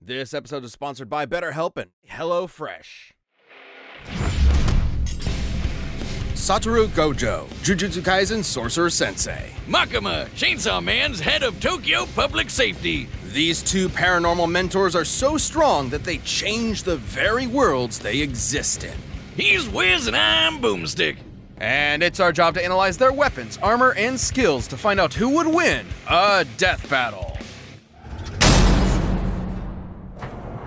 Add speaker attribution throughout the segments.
Speaker 1: This episode is sponsored by BetterHelp and HelloFresh. Satoru Gojo, Jujutsu Kaisen Sorcerer Sensei.
Speaker 2: Makima, Chainsaw Man's head of Tokyo Public Safety.
Speaker 1: These two paranormal mentors are so strong that they change the very worlds they exist in.
Speaker 2: He's Wiz and I'm Boomstick.
Speaker 1: And it's our job to analyze their weapons, armor, and skills to find out who would win a death battle.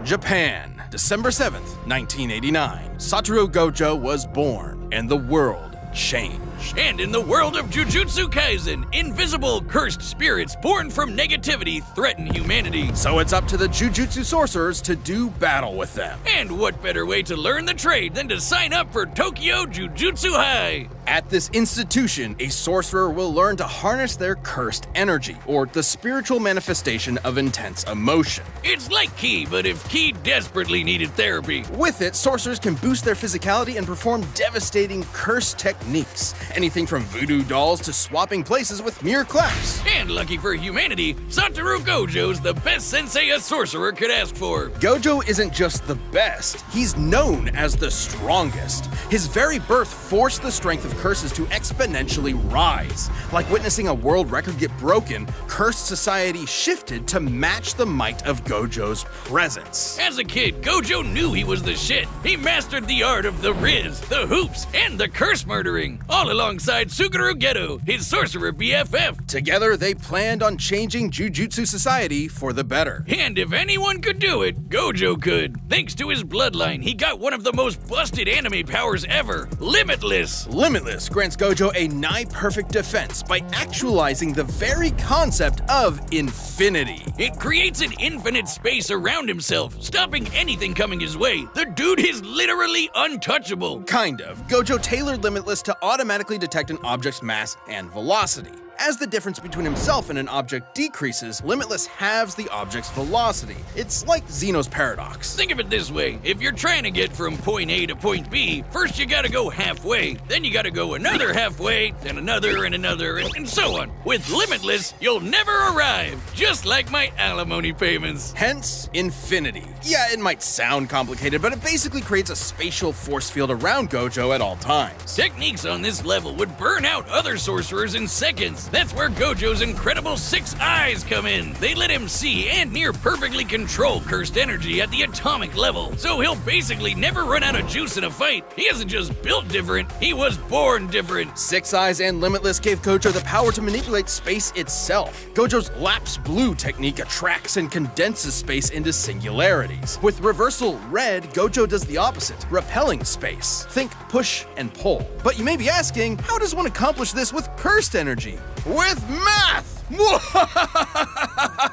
Speaker 1: Japan, December 7th, 1989. Satoru Gojo was born, and the world changed.
Speaker 2: And in the world of Jujutsu Kaisen, invisible, cursed spirits born from negativity threaten humanity.
Speaker 1: So it's up to the Jujutsu sorcerers to do battle with them.
Speaker 2: And what better way to learn the trade than to sign up for Tokyo Jujutsu High?
Speaker 1: At this institution, a sorcerer will learn to harness their cursed energy, or the spiritual manifestation of intense emotion.
Speaker 2: It's like Ki, but if Ki desperately needed therapy.
Speaker 1: With it, sorcerers can boost their physicality and perform devastating curse techniques. Anything from voodoo dolls to swapping places with mere claps.
Speaker 2: And lucky for humanity, Satoru Gojo's the best sensei a sorcerer could ask for.
Speaker 1: Gojo isn't just the best, he's known as the strongest. His very birth forced the strength of curses to exponentially rise. Like witnessing a world record get broken, cursed society shifted to match the might of Gojo's presence.
Speaker 2: As a kid, Gojo knew he was the shit. He mastered the art of the riz, the hoops, and the curse murdering, all alongside Suguru Geto, his sorcerer BFF.
Speaker 1: Together, they planned on changing Jujutsu society for the better.
Speaker 2: And if anyone could do it, Gojo could. Thanks to his bloodline, he got one of the most busted anime powers ever, Limitless.
Speaker 1: Limitless grants Gojo a nigh-perfect defense by actualizing the very concept of infinity.
Speaker 2: It creates an infinite space around himself, stopping anything coming his way. The dude is literally untouchable.
Speaker 1: Kind of. Gojo tailored Limitless to automatically detect an object's mass and velocity. As the difference between himself and an object decreases, Limitless halves the object's velocity. It's like Zeno's paradox.
Speaker 2: Think of it this way. If you're trying to get from point A to point B, first you gotta go halfway, then you gotta go another halfway, then another and another, and so on. With Limitless, you'll never arrive, just like my alimony payments.
Speaker 1: Hence, infinity. Yeah, it might sound complicated, but it basically creates a spatial force field around Gojo at all times.
Speaker 2: Techniques on this level would burn out other sorcerers in seconds. That's where Gojo's incredible 6 eyes come in. They let him see and near perfectly control cursed energy at the atomic level. So he'll basically never run out of juice in a fight. He isn't just built different, he was born different.
Speaker 1: 6 Eyes and Limitless gave Gojo the power to manipulate space itself. Gojo's Lapse Blue technique attracts and condenses space into singularities. With Reversal Red, Gojo does the opposite, repelling space. Think push and pull. But you may be asking, how does one accomplish this with cursed energy? With math!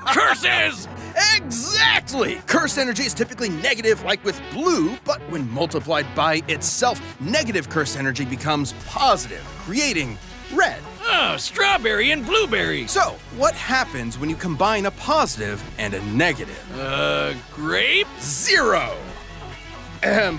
Speaker 2: Curses!
Speaker 1: Exactly! Cursed energy is typically negative like with blue, but when multiplied by itself, negative cursed energy becomes positive, creating red.
Speaker 2: Oh, strawberry and blueberry.
Speaker 1: So, what happens when you combine a positive and a negative?
Speaker 2: Grape?
Speaker 1: 0!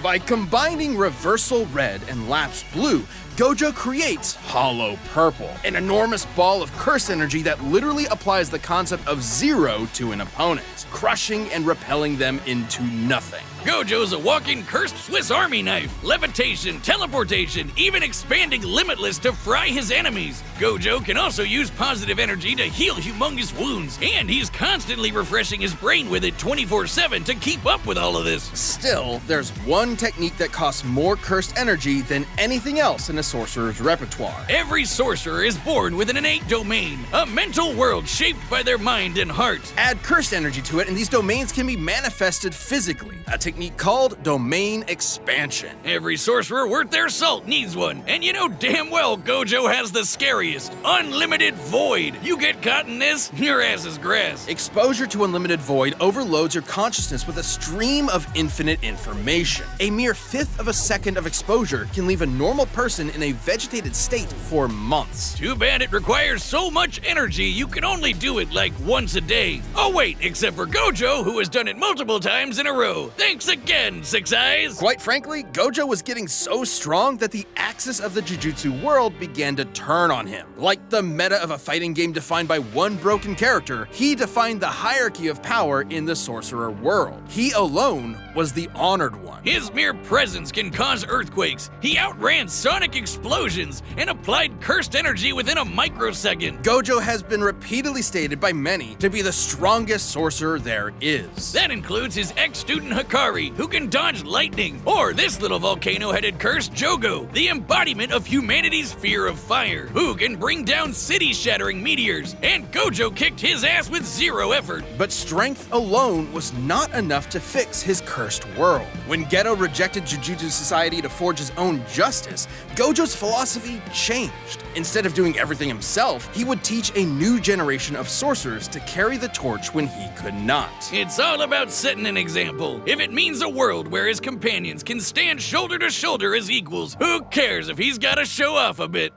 Speaker 1: By combining Reversal Red and Lapse Blue, Gojo creates Hollow Purple, an enormous ball of curse energy that literally applies the concept of zero to an opponent, crushing and repelling them into nothing.
Speaker 2: Gojo's a walking cursed Swiss Army knife. Levitation, teleportation, even expanding Limitless to fry his enemies. Gojo can also use positive energy to heal humongous wounds, and he's constantly refreshing his brain with it 24/7 to keep up with all of this.
Speaker 1: Still, there's one technique that costs more cursed energy than anything else in a sorcerer's repertoire.
Speaker 2: Every sorcerer is born with an innate domain, a mental world shaped by their mind and heart.
Speaker 1: Add cursed energy to it, and these domains can be manifested physically, a technique called domain expansion.
Speaker 2: Every sorcerer worth their salt needs one, and you know damn well Gojo has the scariest, unlimited void. You get caught in this, your ass is grass.
Speaker 1: Exposure to unlimited void overloads your consciousness with a stream of infinite information. A mere 1/5 of a second of exposure can leave a normal person in in a vegetated state for months.
Speaker 2: Too bad it requires so much energy you can only do it like once a day. Oh wait, except for Gojo, who has done it multiple times in a row. Thanks again, Six Eyes!
Speaker 1: Quite frankly, Gojo was getting so strong that the axis of the Jujutsu world began to turn on him. Like the meta of a fighting game defined by one broken character, he defined the hierarchy of power in the sorcerer world. He alone was the honored one.
Speaker 2: His mere presence can cause earthquakes. He outran sonic explosions and applied cursed energy within a microsecond.
Speaker 1: Gojo has been repeatedly stated by many to be the strongest sorcerer there is.
Speaker 2: That includes his ex-student Hikari, who can dodge lightning, or this little volcano-headed curse Jogo, the embodiment of humanity's fear of fire, who can bring down city-shattering meteors, and Gojo kicked his ass with zero effort.
Speaker 1: But strength alone was not enough to fix his cursed world. When Geto rejected Jujutsu Society to forge his own justice, Gojo's philosophy changed. Instead of doing everything himself, he would teach a new generation of sorcerers to carry the torch when he could not.
Speaker 2: It's all about setting an example. If it means a world where his companions can stand shoulder to shoulder as equals, who cares if he's gotta show off a bit?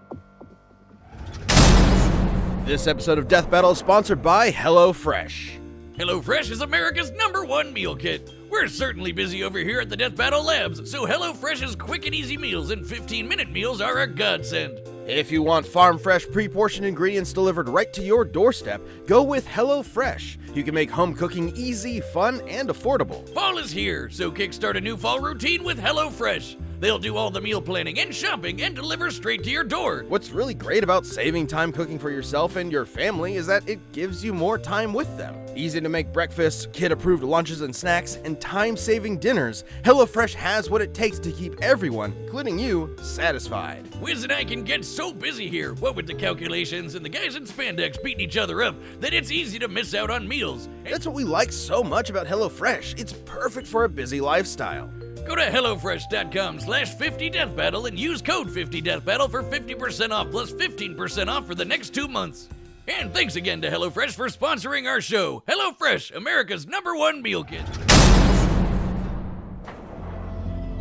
Speaker 1: This episode of Death Battle is sponsored by HelloFresh.
Speaker 2: HelloFresh is America's #1 meal kit. We're certainly busy over here at the Death Battle Labs, so HelloFresh's quick and easy meals and 15-minute meals are a godsend.
Speaker 1: If you want farm-fresh, pre-portioned ingredients delivered right to your doorstep, go with HelloFresh. You can make home cooking easy, fun, and affordable.
Speaker 2: Fall is here, so kickstart a new fall routine with HelloFresh. They'll do all the meal planning and shopping and deliver straight to your door.
Speaker 1: What's really great about saving time cooking for yourself and your family is that it gives you more time with them. Easy to make breakfasts, kid-approved lunches and snacks, and time-saving dinners, HelloFresh has what it takes to keep everyone, including you, satisfied.
Speaker 2: Wiz and I can get so busy here, what with the calculations and the guys in spandex beating each other up, that it's easy to miss out on meals.
Speaker 1: That's what we like so much about HelloFresh. It's perfect for a busy lifestyle.
Speaker 2: Go to HelloFresh.com/50deathbattle and use code 50deathbattle for 50% off plus 15% off for the next 2 months. And thanks again to HelloFresh for sponsoring our show. HelloFresh, America's #1 meal kit.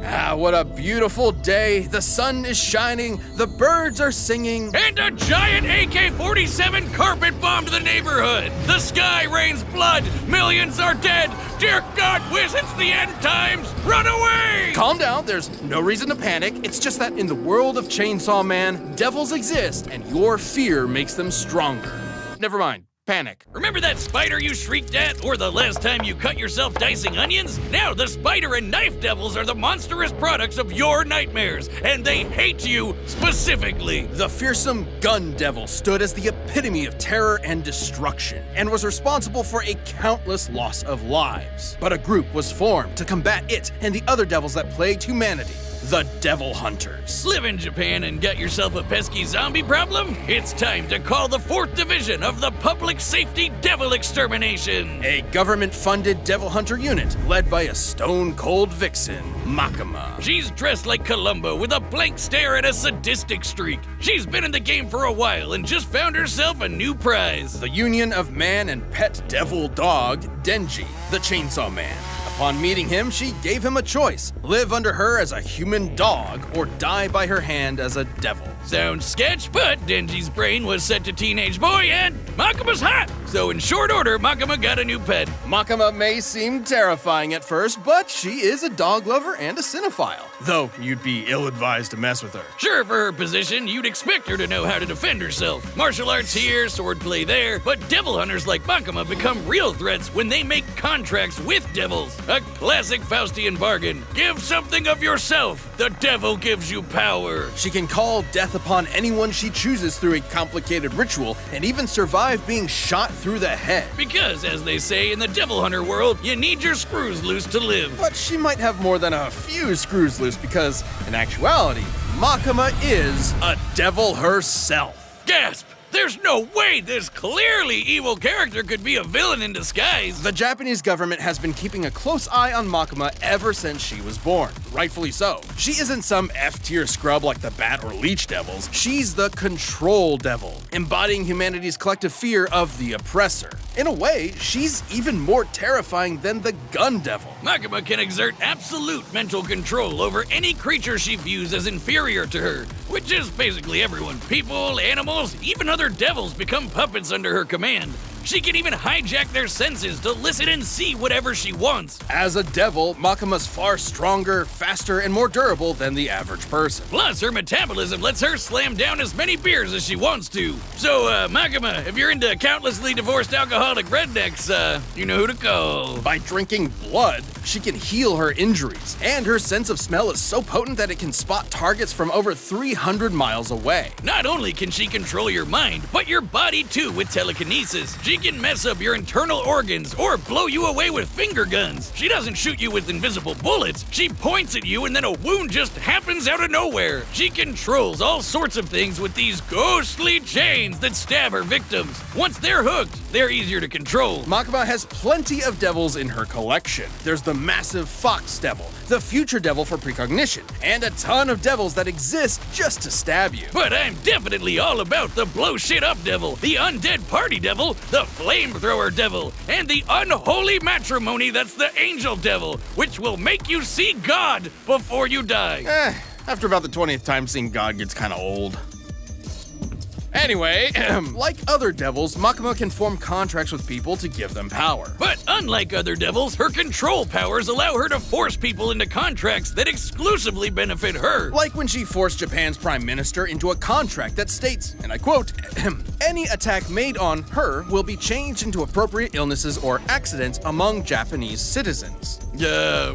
Speaker 1: Ah, what a beautiful day. The sun is shining, the birds are singing.
Speaker 2: And a giant AK-47 carpet bombed the neighborhood. The sky rains blood. Millions are dead. Dear God, Wiz, it's the end times. Run away!
Speaker 1: Calm down, there's no reason to panic. It's just that in the world of Chainsaw Man, devils exist and your fear makes them stronger. Never mind. Panic.
Speaker 2: Remember that spider you shrieked at, or the last time you cut yourself dicing onions? Now the spider and knife devils are the monstrous products of your nightmares, and they hate you specifically.
Speaker 1: The fearsome gun devil stood as the epitome of terror and destruction, and was responsible for a countless loss of lives. But a group was formed to combat it and the other devils that plagued humanity. The Devil Hunters.
Speaker 2: Live in Japan and got yourself a pesky zombie problem? It's time to call the 4th Division of the Public Safety Devil Extermination.
Speaker 1: A government-funded devil hunter unit led by a stone-cold vixen, Makima.
Speaker 2: She's dressed like Columbo with a blank stare and a sadistic streak. She's been in the game for a while and just found herself a new prize.
Speaker 1: The union of man and pet devil dog, Denji, the Chainsaw Man. Upon meeting him, she gave him a choice: live under her as a human dog or die by her hand as a devil.
Speaker 2: Sounds sketch, but Denji's brain was set to teenage boy and Makima's hot. So in short order, Makima got a new pet.
Speaker 1: Makima may seem terrifying at first, but she is a dog lover and a cinephile. Though you'd be ill-advised to mess with her.
Speaker 2: Sure, for her position, you'd expect her to know how to defend herself. Martial arts here, swordplay there, but devil hunters like Makima become real threats when they make contracts with devils. A classic Faustian bargain. Give something of yourself. The devil gives you power.
Speaker 1: She can call death upon anyone she chooses through a complicated ritual and even survive being shot through the head.
Speaker 2: Because, as they say in the devil hunter world, you need your screws loose to live.
Speaker 1: But she might have more than a few screws loose because, in actuality, Makima is a devil herself.
Speaker 2: Gasp! There's no way this clearly evil character could be a villain in disguise.
Speaker 1: The Japanese government has been keeping a close eye on Makima ever since she was born. Rightfully so. She isn't some F-tier scrub like the Bat or Leech devils. She's the Control Devil, embodying humanity's collective fear of the oppressor. In a way, she's even more terrifying than the Gun Devil.
Speaker 2: Makima can exert absolute mental control over any creature she views as inferior to her. which is basically everyone. People, animals, even other devils become puppets under her command. She can even hijack their senses to listen and see whatever she wants.
Speaker 1: As a devil, Makima's far stronger, faster, and more durable than the average person.
Speaker 2: Plus, her metabolism lets her slam down as many beers as she wants to. So, Makima, if you're into countlessly divorced alcoholic rednecks, you know who to call.
Speaker 1: By drinking blood, she can heal her injuries, and her sense of smell is so potent that it can spot targets from over 300 miles away.
Speaker 2: Not only can she control your mind, but your body too with telekinesis. She can mess up your internal organs or blow you away with finger guns. She doesn't shoot you with invisible bullets. She points at you and then a wound just happens out of nowhere. She controls all sorts of things with these ghostly chains that stab her victims. Once they're hooked, they're easier to control.
Speaker 1: Makima has plenty of devils in her collection. There's the massive fox devil, the future devil for precognition, and a ton of devils that exist just to stab you.
Speaker 2: But I'm definitely all about the blow shit up devil, the undead party devil, the flamethrower devil, and the unholy matrimony that's the angel devil, which will make you see God before you die.
Speaker 1: After about the 20th time, seeing God gets kind of old. Anyway, like other devils, Makima can form contracts with people to give them power.
Speaker 2: But unlike other devils, her control powers allow her to force people into contracts that exclusively benefit her.
Speaker 1: Like when she forced Japan's prime minister into a contract that states, and I quote, any attack made on her will be changed into appropriate illnesses or accidents among Japanese citizens.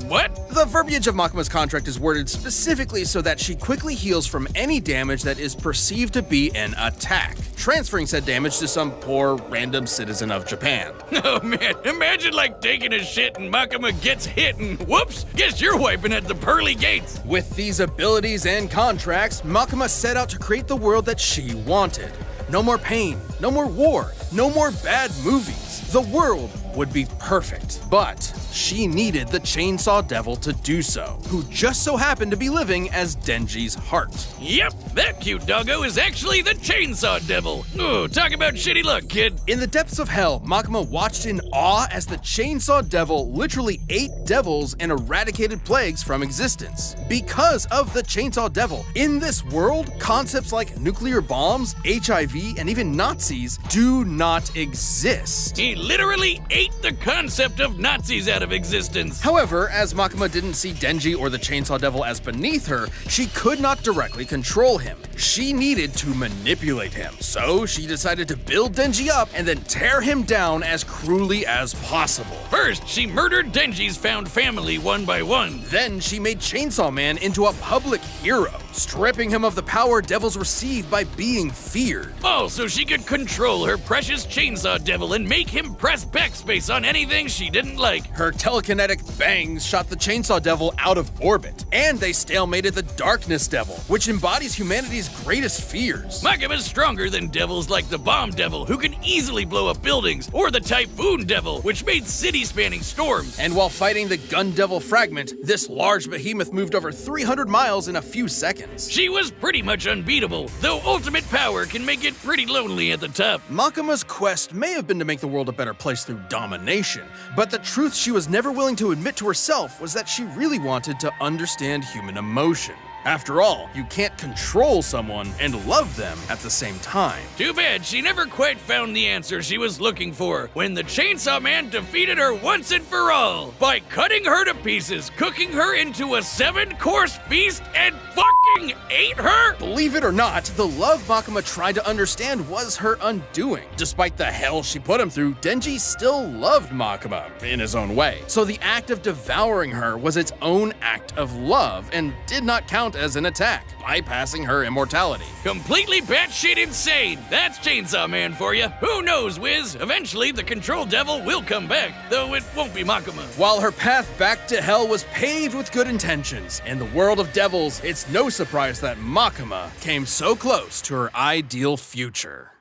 Speaker 2: What?
Speaker 1: The verbiage of Makima's contract is worded specifically so that she quickly heals from any damage that is perceived to be an attack, transferring said damage to some poor random citizen of Japan.
Speaker 2: Oh man, imagine like taking a shit and Makima gets hit and whoops, guess you're wiping at the pearly gates.
Speaker 1: With these abilities and contracts, Makima set out to create the world that she wanted. No more pain, no more war, no more bad movies. The world would be perfect, but she needed the Chainsaw Devil to do so, who just so happened to be living as Denji's heart.
Speaker 2: Yep, that cute doggo is actually the Chainsaw Devil. Oh, talk about shitty luck, kid.
Speaker 1: In the depths of hell, Makima watched in awe as the Chainsaw Devil literally ate devils and eradicated plagues from existence. Because of the Chainsaw Devil, in this world, concepts like nuclear bombs, HIV, and even Nazis do not exist.
Speaker 2: He literally ate the concept of Nazis out of existence.
Speaker 1: However, as Makima didn't see Denji or the Chainsaw Devil as beneath her, she could not directly control him. She needed to manipulate him. So she decided to build Denji up and then tear him down as cruelly as possible.
Speaker 2: First, she murdered Denji's found family one by one.
Speaker 1: Then she made Chainsaw Man into a public hero, stripping him of the power devils receive by being feared.
Speaker 2: Oh, so she could control her precious Chainsaw Devil and make him press backspace on anything she didn't like.
Speaker 1: Her telekinetic bangs shot the Chainsaw Devil out of orbit, and they stalemated the Darkness Devil, which embodies humanity's greatest fears.
Speaker 2: Makima's stronger than devils like the Bomb Devil, who can easily blow up buildings, or the Typhoon Devil, which made city-spanning storms.
Speaker 1: And while fighting the Gun Devil Fragment, this large behemoth moved over 300 miles in a few seconds.
Speaker 2: She was pretty much unbeatable, though ultimate power can make it pretty lonely at the top.
Speaker 1: Makima's quest may have been to make the world a better place through domination, but the truth she was never willing to admit to herself was that she really wanted to understand human emotion. After all, you can't control someone and love them at the same time.
Speaker 2: Too bad she never quite found the answer she was looking for when the Chainsaw Man defeated her once and for all by cutting her to pieces, cooking her into a 7-course feast, and fucking ate her?
Speaker 1: Believe it or not, the love Makima tried to understand was her undoing. Despite the hell she put him through, Denji still loved Makima in his own way. So the act of devouring her was its own act of love and did not count as an attack, bypassing her immortality.
Speaker 2: Completely batshit insane. That's Chainsaw Man for you. Who knows, Wiz? Eventually, the Control Devil will come back, though it won't be Makima.
Speaker 1: While her path back to hell was paved with good intentions, in the world of devils, it's no surprise that Makima came so close to her ideal future.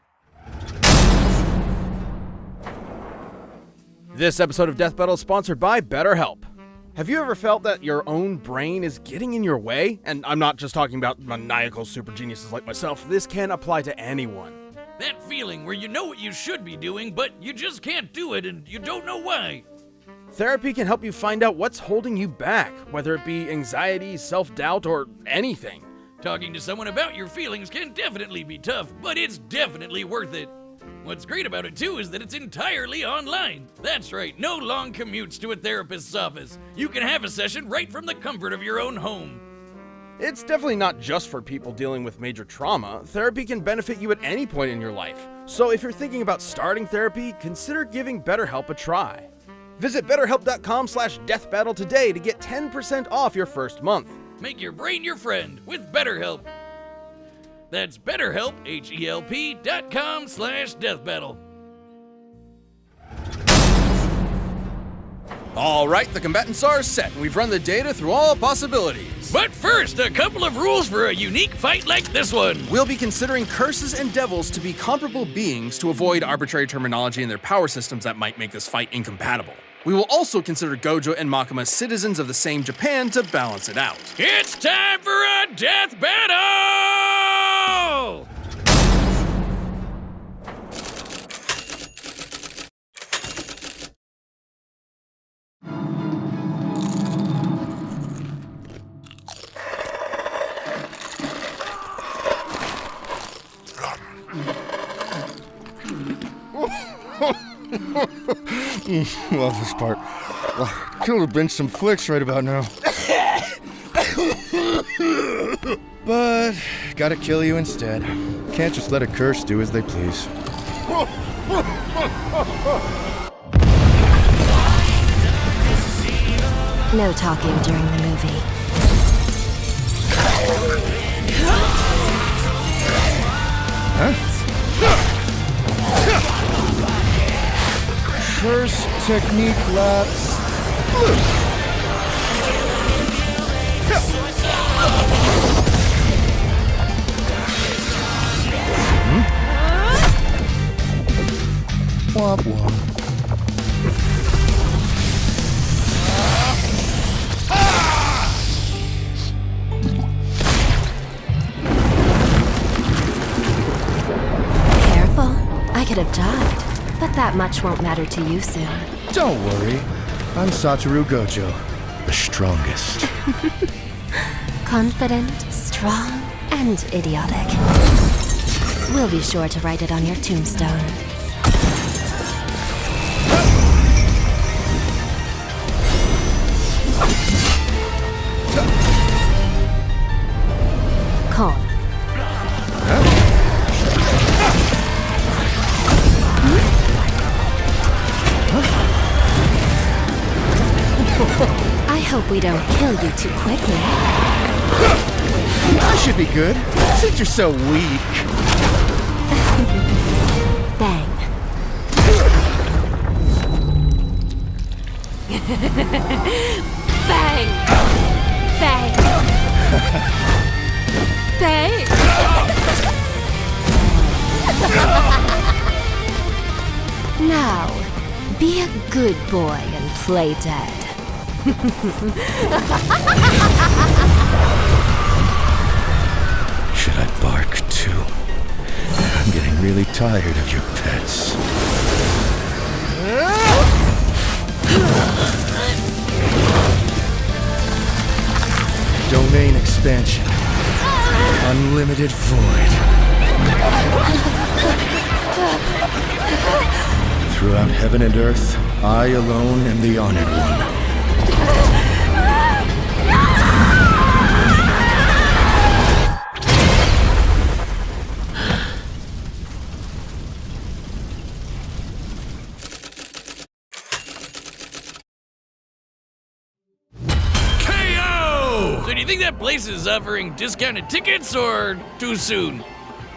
Speaker 1: This episode of Death Battle is sponsored by BetterHelp. Have you ever felt that your own brain is getting in your way? And I'm not just talking about maniacal super geniuses like myself. This can apply to anyone.
Speaker 2: That feeling where you know what you should be doing, but you just can't do it and you don't know why.
Speaker 1: Therapy can help you find out what's holding you back, whether it be anxiety, self-doubt, or anything.
Speaker 2: Talking to someone about your feelings can definitely be tough, but it's definitely worth it. What's great about it too is that it's entirely online. That's right, no long commutes to a therapist's office. You can have a session right from the comfort of your own home.
Speaker 1: It's definitely not just for people dealing with major trauma. Therapy can benefit you at any point in your life. So if you're thinking about starting therapy, consider giving BetterHelp a try. Visit betterhelp.com/deathbattle today to get 10% off your first month.
Speaker 2: Make your brain your friend with BetterHelp. That's BetterHelp, HELP.com/deathbattle.
Speaker 1: All right, the combatants are set, and we've run the data through all possibilities.
Speaker 2: But first, a couple of rules for a unique fight like this one.
Speaker 1: We'll be considering curses and devils to be comparable beings to avoid arbitrary terminology in their power systems that might make this fight incompatible. We will also consider Gojo and Makima citizens of the same Japan to balance it out.
Speaker 2: It's time for a death battle!
Speaker 3: Love this part. Could have been some flicks right about now. But gotta kill you instead. Can't just let a curse do as they please.
Speaker 4: No talking during the movie.
Speaker 3: Huh? First technique lapse. Womp womp.
Speaker 4: Careful. I could have died. But that much won't matter to you soon.
Speaker 3: Don't worry. I'm Satoru Gojo, the strongest.
Speaker 4: Confident, strong, and idiotic. We'll be sure to write it on your tombstone. Calm. I hope we don't kill you too quickly.
Speaker 3: I should be good, since you're so weak.
Speaker 4: Bang. Bang! Bang! Bang! Now, be a good boy and play dead.
Speaker 3: Should I bark too? I'm getting really tired of your pets. Domain expansion. Unlimited void. Throughout heaven and earth, I alone am the honored one.
Speaker 2: KO! So do you think that place is offering discounted tickets or too soon?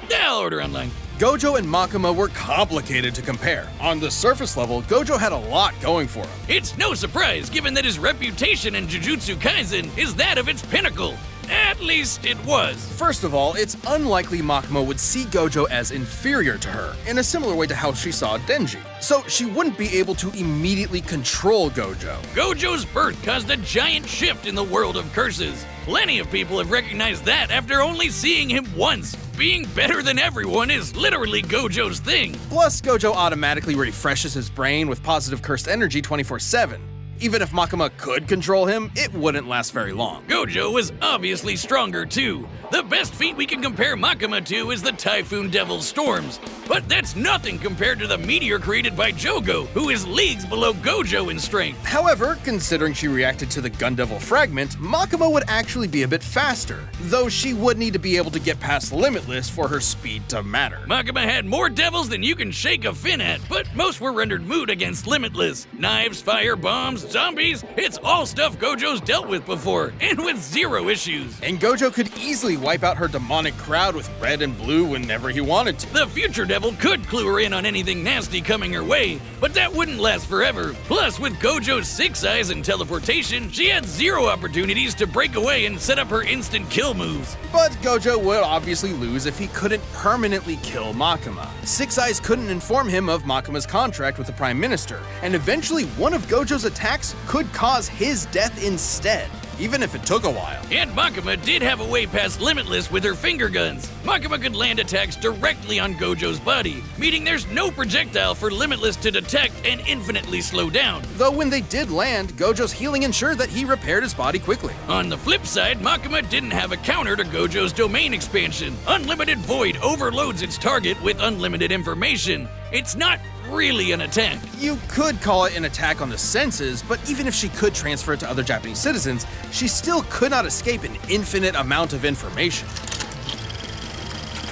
Speaker 2: Yeah, I'll order online.
Speaker 1: Gojo and Makima were complicated to compare. On the surface level, Gojo had a lot going for him.
Speaker 2: It's no surprise, given that his reputation in Jujutsu Kaisen is that of its pinnacle. At least it was.
Speaker 1: First of all, it's unlikely Makima would see Gojo as inferior to her, in a similar way to how she saw Denji. So she wouldn't be able to immediately control Gojo.
Speaker 2: Gojo's birth caused a giant shift in the world of curses. Plenty of people have recognized that after only seeing him once. Being better than everyone is literally Gojo's thing.
Speaker 1: Plus, Gojo automatically refreshes his brain with positive cursed energy 24/7. Even if Makima could control him, it wouldn't last very long.
Speaker 2: Gojo was obviously stronger too. The best feat we can compare Makima to is the Typhoon Devil's Storms. But that's nothing compared to the meteor created by Jogo, who is leagues below Gojo in strength.
Speaker 1: However, considering she reacted to the Gun Devil fragment, Makima would actually be a bit faster, though she would need to be able to get past Limitless for her speed to matter.
Speaker 2: Makima had more devils than you can shake a fin at, but most were rendered moot against Limitless. Knives, fire, bombs, zombies, it's all stuff Gojo's dealt with before, and with zero issues.
Speaker 1: And Gojo could easily wipe out her demonic crowd with red and blue whenever he wanted to.
Speaker 2: The future devil could clue her in on anything nasty coming her way, but that wouldn't last forever. Plus, with Gojo's 6 eyes and teleportation, she had zero opportunities to break away and set up her instant kill moves.
Speaker 1: But Gojo would obviously lose if he couldn't permanently kill Makima. 6 Eyes couldn't inform him of Makima's contract with the Prime Minister, and eventually one of Gojo's attacks could cause his death instead, even if it took a while.
Speaker 2: And Makima did have a way past Limitless with her finger guns. Makima could land attacks directly on Gojo's body, meaning there's no projectile for Limitless to detect and infinitely slow down.
Speaker 1: Though when they did land, Gojo's healing ensured that he repaired his body quickly.
Speaker 2: On the flip side, Makima didn't have a counter to Gojo's domain expansion. Unlimited Void overloads its target with unlimited information. It's not really an attack.
Speaker 1: You could call it an attack on the senses, but even if she could transfer it to other Japanese citizens, she still could not escape an infinite amount of information.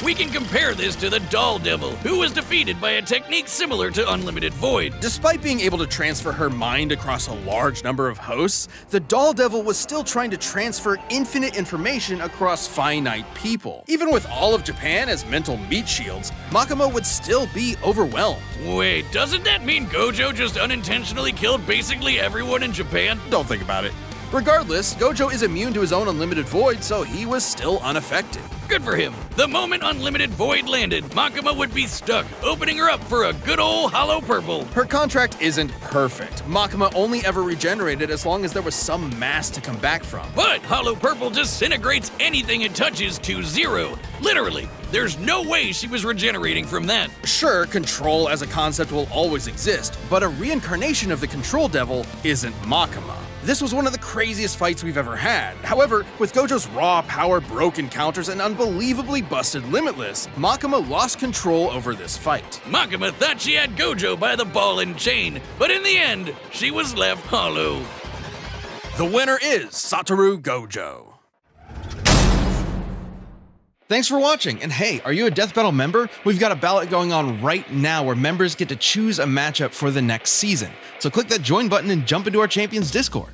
Speaker 2: We can compare this to the Doll Devil, who was defeated by a technique similar to Unlimited Void.
Speaker 1: Despite being able to transfer her mind across a large number of hosts, the Doll Devil was still trying to transfer infinite information across finite people. Even with all of Japan as mental meat shields, Makima would still be overwhelmed.
Speaker 2: Wait, doesn't that mean Gojo just unintentionally killed basically everyone in Japan?
Speaker 1: Don't think about it. Regardless, Gojo is immune to his own Unlimited Void, so he was still unaffected.
Speaker 2: Good for him. The moment Unlimited Void landed, Makima would be stuck, opening her up for a good old hollow purple.
Speaker 1: Her contract isn't perfect. Makima only ever regenerated as long as there was some mass to come back from.
Speaker 2: But hollow purple disintegrates anything it touches to zero. Literally, there's no way she was regenerating from that.
Speaker 1: Sure, control as a concept will always exist, but a reincarnation of the Control Devil isn't Makima. This was one of the craziest fights we've ever had. However, with Gojo's raw power, broken counters, and unbelievably busted Limitless, Makima lost control over this fight.
Speaker 2: Makima thought she had Gojo by the ball and chain, but in the end, she was left hollow.
Speaker 1: The winner is Satoru Gojo. Thanks for watching, and hey, are you a Death Battle member? We've got a ballot going on right now where members get to choose a matchup for the next season. So click that join button and jump into our Champions Discord.